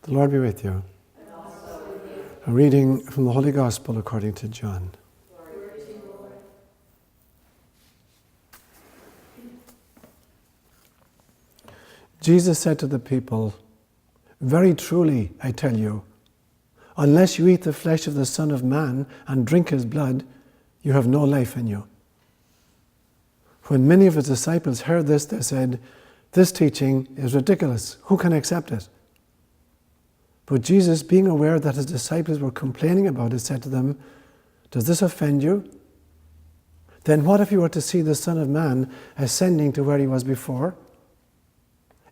The Lord be with you. And also with you. A reading from the Holy Gospel according to John. Glory to you, Lord. Jesus said to the people, "Very truly, I tell you, unless you eat the flesh of the Son of Man and drink his blood, you have no life in you." When many of his disciples heard this, they said, "This teaching is ridiculous. Who can accept it?" But Jesus, being aware that his disciples were complaining about it, said to them, "Does this offend you? Then what if you were to see the Son of Man ascending to where he was before?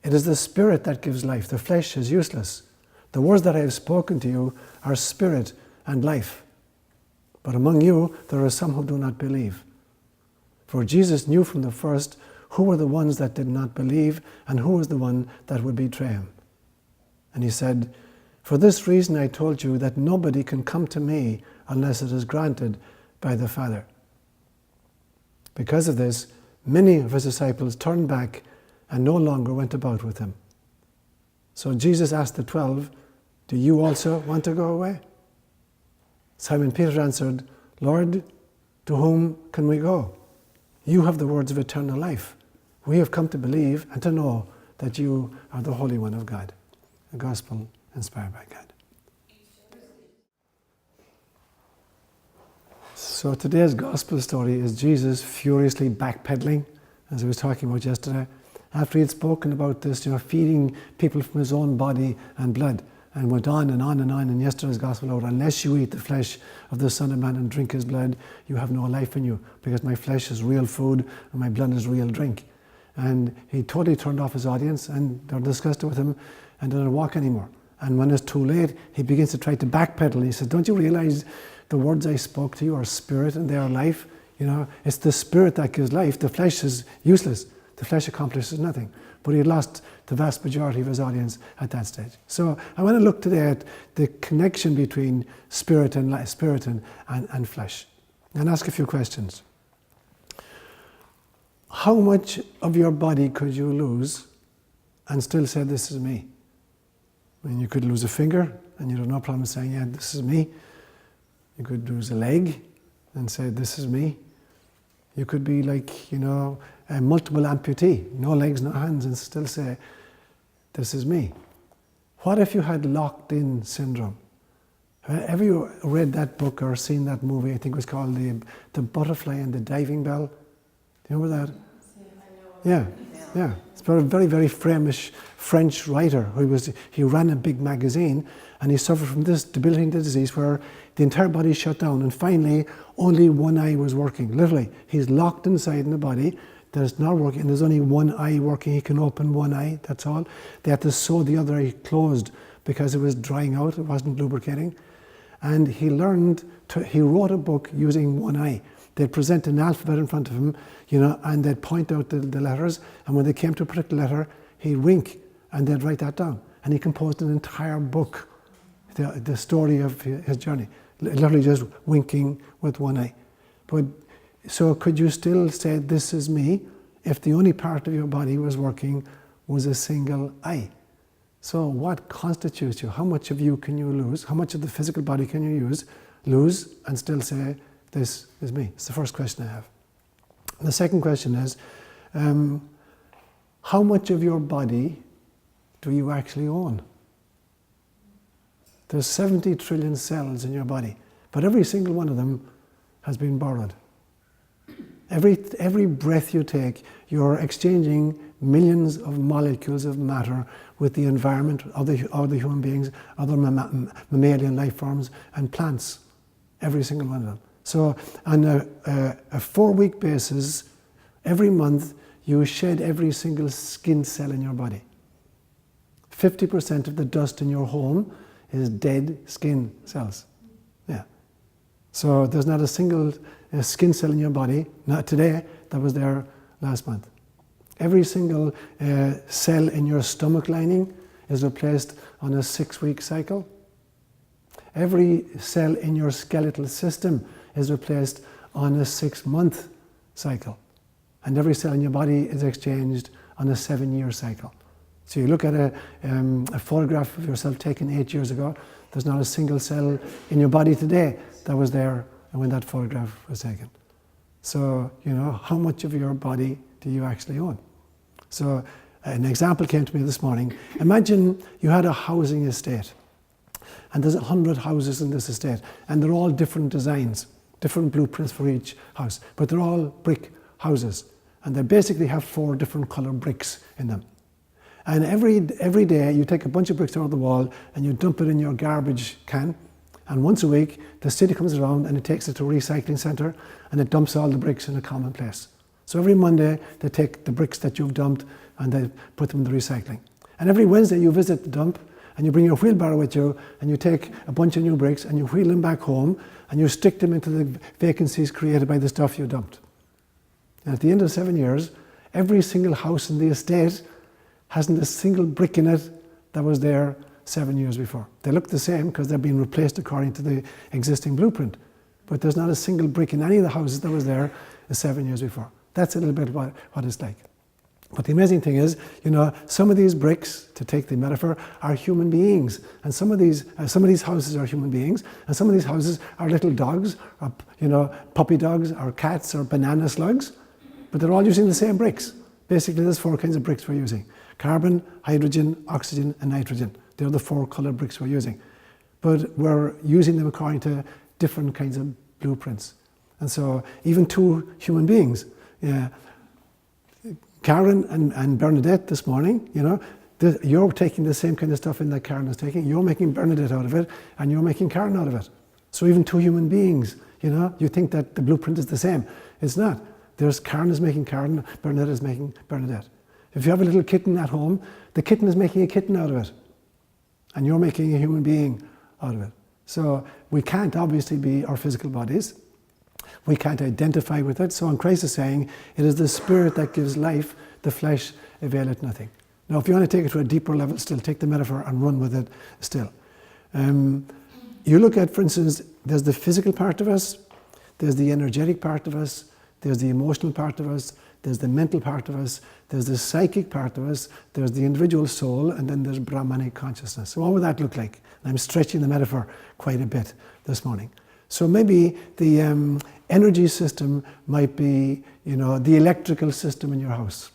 It is the Spirit that gives life. The flesh is useless. The words that I have spoken to you are spirit and life. But among you there are some who do not believe." For Jesus knew from the first who were the ones that did not believe and who was the one that would betray him. And he said, "For this reason I told you that nobody can come to me unless it is granted by the Father." Because of this, many of his disciples turned back and no longer went about with him. So Jesus asked the 12, "Do you also want to go away?" Simon Peter answered, "Lord, to whom can we go? You have the words of eternal life. We have come to believe and to know that you are the Holy One of God." The Gospel inspired by God. So today's Gospel story is Jesus furiously backpedaling, as I was talking about yesterday, after he had spoken about this, feeding people from his own body and blood, and went on and on and on in yesterday's Gospel out, "Unless you eat the flesh of the Son of Man and drink his blood, you have no life in you, because my flesh is real food and my blood is real drink." And he totally turned off his audience, and they discussed it with him and didn't walk anymore. And when it's too late, he begins to try to backpedal. He says, "Don't you realize the words I spoke to you are spirit and they are life? It's the spirit that gives life. The flesh is useless. The flesh accomplishes nothing." But he lost the vast majority of his audience at that stage. So I want to look today at the connection between spirit and flesh, and ask a few questions. How much of your body could you lose and still say, "This is me"? I mean, you could lose a finger and you'd have no problem saying, "Yeah, this is me." You could lose a leg and say, "This is me." You could be like, a multiple amputee, no legs, no hands, and still say, "This is me." What if you had locked-in syndrome? Have you read that book or seen that movie? I think it was called The Butterfly and the Diving Bell. Do you remember that? Yeah. It's about a very, very famous French writer he ran a big magazine, and he suffered from this debilitating disease where the entire body shut down, and finally only one eye was working. Literally, he's locked inside in the body that is not working, and there's only one eye working. He can open one eye, that's all. They had to sew the other eye closed because it was drying out, it wasn't lubricating. And he wrote a book using one eye. They'd present an alphabet in front of him, and they'd point out the letters, and when they came to a particular letter, he'd wink, and they'd write that down. And he composed an entire book, the story of his journey, literally just winking with one eye. So could you still say, "This is me," if the only part of your body was working was a single eye? So what constitutes you? How much of you can you lose? How much of the physical body can you lose and still say, "This is me"? It's the first question I have. The second question is, how much of your body do you actually own? There's 70 trillion cells in your body, but every single one of them has been borrowed. Every breath you take, you're exchanging millions of molecules of matter with the environment, other human beings, other mammalian life forms, and plants. Every single one of them. So on a 4-week basis, every month, you shed every single skin cell in your body. 50% of the dust in your home is dead skin cells. Yeah. So there's not a single skin cell in your body, not today, that was there last month. Every single cell in your stomach lining is replaced on a 6-week cycle. Every cell in your skeletal system is replaced on a 6-month cycle. And every cell in your body is exchanged on a 7-year cycle. So you look at a photograph of yourself taken 8 years ago, there's not a single cell in your body today that was there when that photograph was taken. So, how much of your body do you actually own? So an example came to me this morning. Imagine you had a housing estate, and there's 100 houses in this estate, and they're all different designs, different blueprints for each house, but they're all brick houses, and they basically have 4 different colour bricks in them. And every day you take a bunch of bricks out of the wall and you dump it in your garbage can, and once a week the city comes around and it takes it to a recycling centre and it dumps all the bricks in a common place. So every Monday they take the bricks that you've dumped and they put them in the recycling. And every Wednesday you visit the dump and you bring your wheelbarrow with you and you take a bunch of new bricks and you wheel them back home and you stick them into the vacancies created by the stuff you dumped. And at the end of 7 years, every single house in the estate hasn't a single brick in it that was there 7 years before. They look the same because they're being replaced according to the existing blueprint. But there's not a single brick in any of the houses that was there 7 years before. That's a little bit what it's like. But the amazing thing is, some of these bricks, to take the metaphor, are human beings. And some of these houses are human beings. And some of these houses are little dogs, or, puppy dogs, or cats, or banana slugs. But they're all using the same bricks. Basically, there's 4 kinds of bricks we're using. Carbon, hydrogen, oxygen, and nitrogen. They're the 4 colour bricks we're using. But we're using them according to different kinds of blueprints. And so even 2 human beings, Karen and Bernadette this morning, you're taking the same kind of stuff in that Karen is taking. You're making Bernadette out of it, and you're making Karen out of it. So even 2 human beings, you think that the blueprint is the same. It's not. There's Karen is making Karen, Bernadette is making Bernadette. If you have a little kitten at home, the kitten is making a kitten out of it. And you're making a human being out of it. So we can't obviously be our physical bodies. We can't identify with it. So when Christ is saying, it is the Spirit that gives life, the flesh availeth nothing. Now, if you want to take it to a deeper level still, take the metaphor and run with it still. You look at, for instance, there's the physical part of us, there's the energetic part of us, there's the emotional part of us, there's the mental part of us, there's the psychic part of us, there's the individual soul, and then there's Brahmanic consciousness. So what would that look like? And I'm stretching the metaphor quite a bit this morning. So maybe the energy system might be, the electrical system in your house.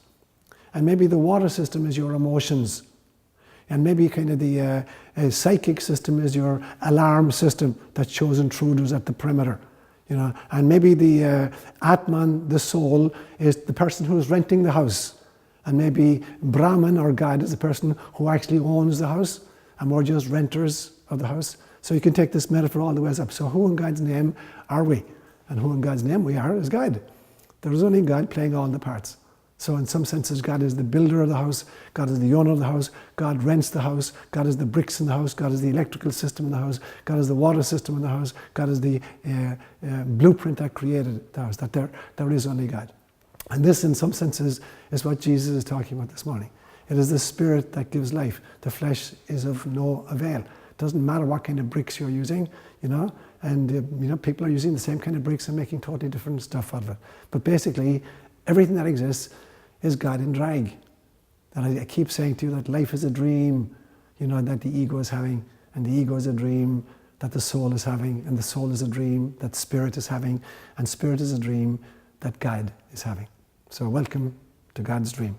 And maybe the water system is your emotions. And maybe kind of the psychic system is your alarm system that shows intruders at the perimeter. And maybe the Atman, the soul, is the person who's renting the house. And maybe Brahman or God is the person who actually owns the house, and we're just renters of the house. So you can take this metaphor all the way up. So who in God's name are we? And who in God's name we are is God. There is only God playing all the parts. So in some senses, God is the builder of the house, God is the owner of the house, God rents the house, God is the bricks in the house, God is the electrical system in the house, God is the water system in the house, God is the blueprint that created the house, that there is only God. And this, in some senses, is what Jesus is talking about this morning. It is the Spirit that gives life. The flesh is of no avail. It doesn't matter what kind of bricks you're using, and people are using the same kind of bricks and making totally different stuff out of it. But basically, everything that exists is God in drag. And I keep saying to you that life is a dream, that the ego is having, and the ego is a dream that the soul is having, and the soul is a dream that spirit is having, and spirit is a dream that God is having. So welcome to God's dream.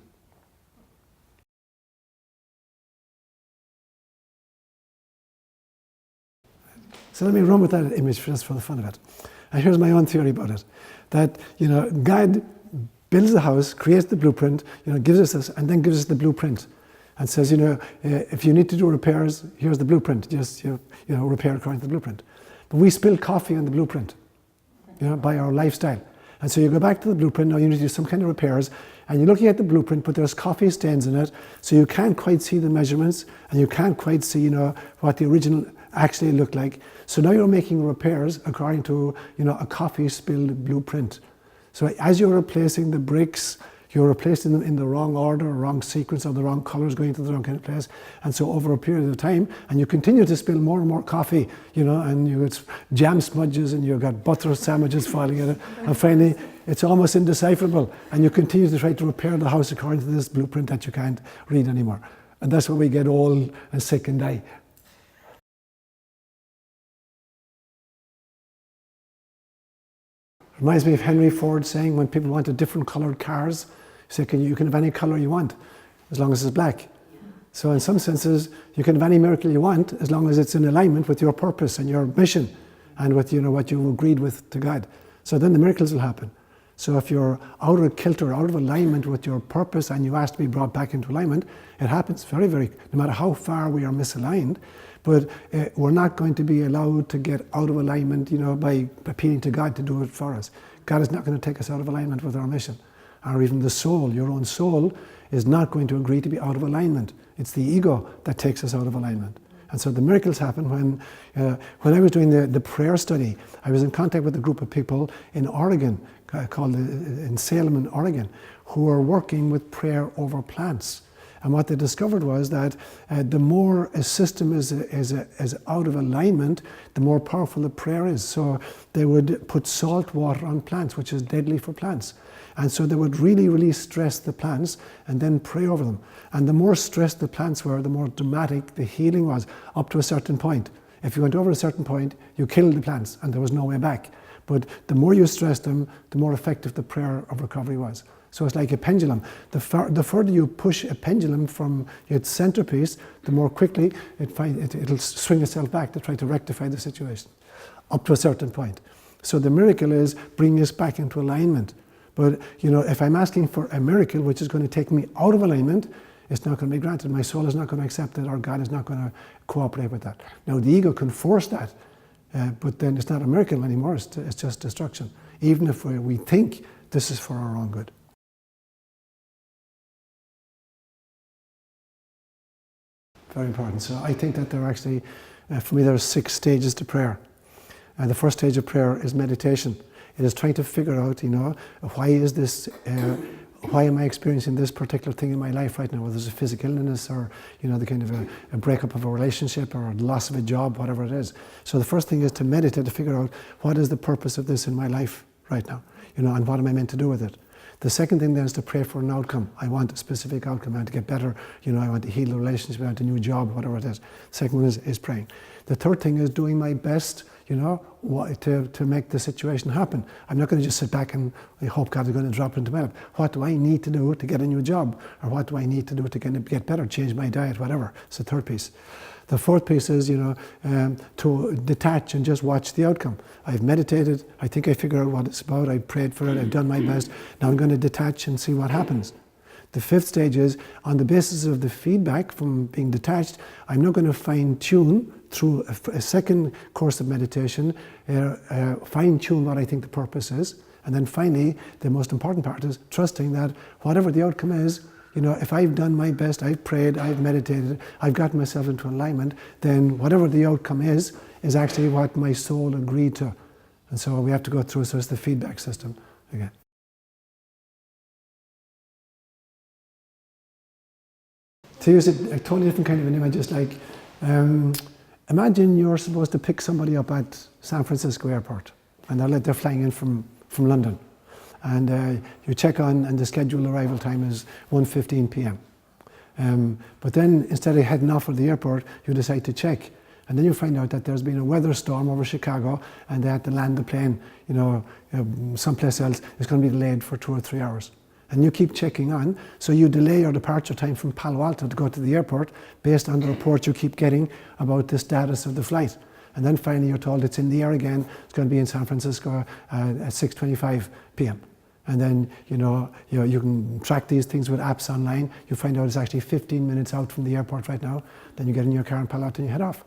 So let me run with that image just for the fun of it. And here's my own theory about it. That, God builds the house, creates the blueprint, gives us this, and then gives us the blueprint. And says, if you need to do repairs, here's the blueprint. Just, repair according to the blueprint. But we spill coffee on the blueprint, by our lifestyle. And so you go back to the blueprint, now you need to do some kind of repairs, and you're looking at the blueprint, but there's coffee stains in it, so you can't quite see the measurements, and you can't quite see, what the original actually looked like. So now you're making repairs according to, a coffee spilled blueprint. So as you're replacing the bricks, you're replacing them in the wrong order, or wrong sequence, or the wrong colours going to the wrong kind of place. And so over a period of time, and you continue to spill more and more coffee, and you got jam smudges, and you've got butter sandwiches falling in it, and finally it's almost indecipherable. And you continue to try to repair the house according to this blueprint that you can't read anymore. And that's where we get old and sick and die. Reminds me of Henry Ford saying when people wanted different coloured cars, he said, you can have any colour you want, as long as it's black. So in some senses, you can have any miracle you want, as long as it's in alignment with your purpose and your mission, and with what you agreed with to God. So then the miracles will happen. So if you're out of kilter, out of alignment with your purpose, and you ask to be brought back into alignment, it happens very, very, no matter how far we are misaligned, but we're not going to be allowed to get out of alignment, by appealing to God to do it for us. God is not going to take us out of alignment with our mission. Or even the soul, your own soul, is not going to agree to be out of alignment. It's the ego that takes us out of alignment. And so the miracles happen when I was doing the prayer study. I was in contact with a group of people in Oregon, in Salem in Oregon, who are working with prayer over plants. And what they discovered was that the more a system is out of alignment, the more powerful the prayer is. So they would put salt water on plants, which is deadly for plants. And so they would really, really stress the plants and then pray over them. And the more stressed the plants were, the more dramatic the healing was, up to a certain point. If you went over a certain point, you killed the plants and there was no way back. But the more you stressed them, the more effective the prayer of recovery was. So it's like a pendulum. The further you push a pendulum from its centerpiece, the more quickly it'll swing itself back to try to rectify the situation, up to a certain point. So the miracle is bringing us back into alignment. But, if I'm asking for a miracle which is going to take me out of alignment, it's not going to be granted. My soul is not going to accept it, or God is not going to cooperate with that. Now, the ego can force that, but then it's not a miracle anymore. It's just destruction, even if we think this is for our own good. Very important. So I think that there are actually, for me, there are 6 stages to prayer. The first stage of prayer is meditation. It is trying to figure out, why is this, why am I experiencing this particular thing in my life right now, whether it's a physical illness or, the kind of a breakup of a relationship or the loss of a job, whatever it is. So the first thing is to meditate, to figure out what is the purpose of this in my life right now, and what am I meant to do with it. The second thing then is to pray for an outcome. I want a specific outcome. I want to get better. I want to heal the relationship. I want a new job, whatever it is. Second one is praying. The third thing is doing my best, to make the situation happen. I'm not going to just sit back and I hope God is going to drop it into my lap. What do I need to do to get a new job? Or what do I need to do to get better, change my diet, whatever? It's the third piece. The fourth piece is, to detach and just watch the outcome. I've meditated. I think I figured out what it's about. I prayed for it. I've done my best. Now I'm going to detach and see what happens. The fifth stage is, on the basis of the feedback from being detached, I'm not going to fine-tune through a second course of meditation, fine-tune what I think the purpose is. And then finally, the most important part is trusting that whatever the outcome is, if I've done my best, I've prayed, I've meditated, I've gotten myself into alignment, then whatever the outcome is actually what my soul agreed to. And so we have to go through, so it's the feedback system again. To use a totally different kind of an image, just like, imagine you're supposed to pick somebody up at San Francisco airport, and they're flying in from London. And you check on, and the scheduled arrival time is 1:15 p.m. But then, instead of heading off of the airport, you decide to check. And then you find out that there's been a weather storm over Chicago, and they had to land the plane, someplace else. It's going to be delayed for 2 or 3 hours. And you keep checking on, so you delay your departure time from Palo Alto to go to the airport based on the report you keep getting about the status of the flight. And then finally you're told it's in the air again, it's going to be in San Francisco at 6:25 p.m. And then, you can track these things with apps online. You find out it's actually 15 minutes out from the airport right now. Then you get in your car in Palo Alto and you head off.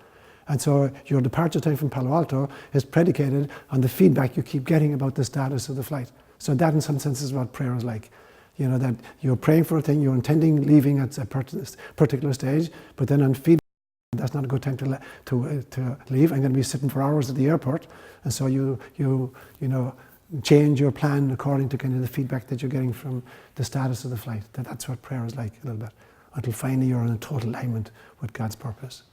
And so your departure time from Palo Alto is predicated on the feedback you keep getting about the status of the flight. So that in some sense is what prayer is like. That you're praying for a thing, you're intending leaving at a particular stage, but then on feedback, that's not a good time to leave. I'm going to be sitting for hours at the airport. And so you change your plan according to kind of the feedback that you're getting from the status of the flight. That's what prayer is like a little bit, until finally you're in a total alignment with God's purpose.